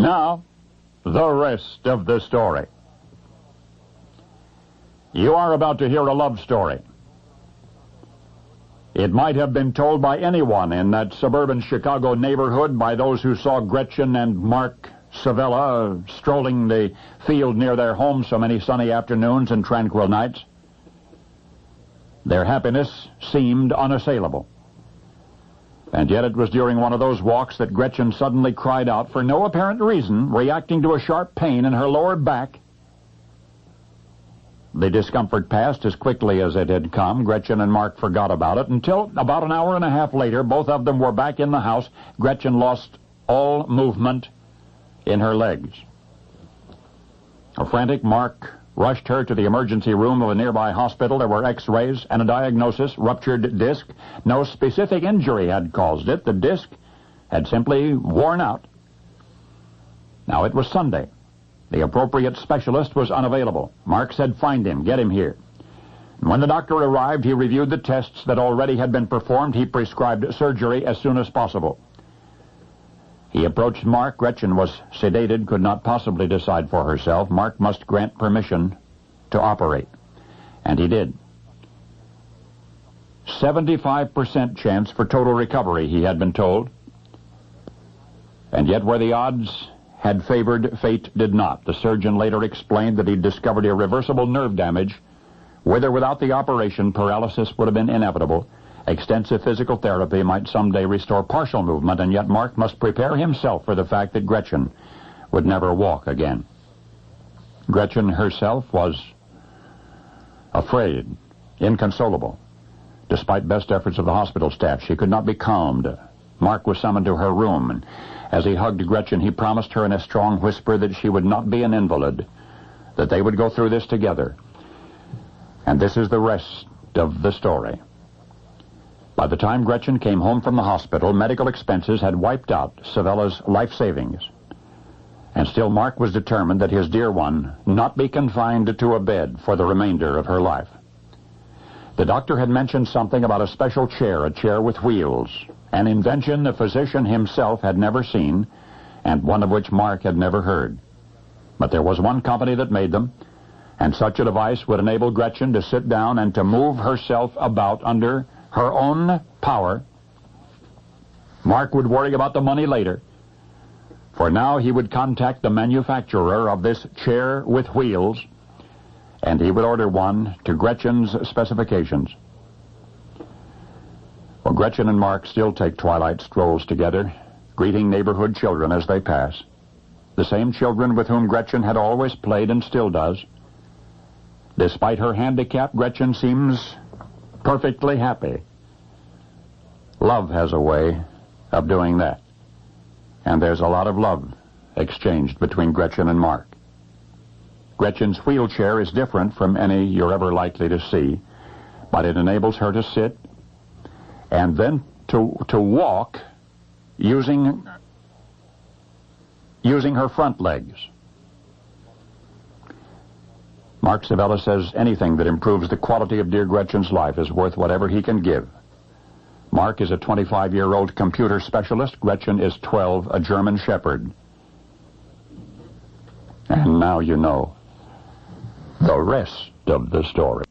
Now, the rest of the story. You are about to hear a love story. It might have been told by anyone in that suburban Chicago neighborhood, by those who saw Gretchen and Mark Savella strolling the field near their home so many sunny afternoons and tranquil nights. Their happiness seemed unassailable. And yet it was during one of those walks that Gretchen suddenly cried out for no apparent reason, reacting to a sharp pain in her lower back. The discomfort passed as quickly as it had come. Gretchen and Mark forgot about it until about an hour and a half later, both of them were back in the house. Gretchen lost all movement in her legs. A frantic Mark rushed her to the emergency room of a nearby hospital. There were x-rays and a diagnosis: ruptured disc. No specific injury had caused it. The disc had simply worn out. Now it was Sunday. The appropriate specialist was unavailable. Mark said, "Find him. Get him here." And when the doctor arrived, he reviewed the tests that already had been performed. He prescribed surgery as soon as possible. He approached Mark. Gretchen was sedated, could not possibly decide for herself. Mark must grant permission to operate. And he did. 75% chance for total recovery, he had been told. And yet where the odds had favored, fate did not. The surgeon later explained that he'd discovered irreversible nerve damage. With or without the operation, paralysis would have been inevitable. Extensive physical therapy might someday restore partial movement, and yet Mark must prepare himself for the fact that Gretchen would never walk again. Gretchen herself was afraid, inconsolable. Despite best efforts of the hospital staff, she could not be calmed. Mark was summoned to her room, and as he hugged Gretchen, he promised her in a strong whisper that she would not be an invalid, that they would go through this together. And this is the rest of the story. By the time Gretchen came home from the hospital, medical expenses had wiped out Savella's life savings. And still Mark was determined that his dear one not be confined to a bed for the remainder of her life. The doctor had mentioned something about a special chair, a chair with wheels, an invention the physician himself had never seen, and one of which Mark had never heard. But there was one company that made them, and such a device would enable Gretchen to sit down and to move herself about under her own power. Mark would worry about the money later. For now, he would contact the manufacturer of this chair with wheels, and he would order one to Gretchen's specifications. Well, Gretchen and Mark still take twilight strolls together, greeting neighborhood children as they pass. The same children with whom Gretchen had always played and still does. Despite her handicap, Gretchen seems perfectly happy. Love has a way of doing that. And there's a lot of love exchanged between Gretchen and Mark. Gretchen's wheelchair is different from any you're ever likely to see, but it enables her to sit and then to walk using her front legs. Mark Savella says anything that improves the quality of dear Gretchen's life is worth whatever he can give. Mark is a 25-year-old computer specialist. Gretchen is 12, a German shepherd. And now you know the rest of the story.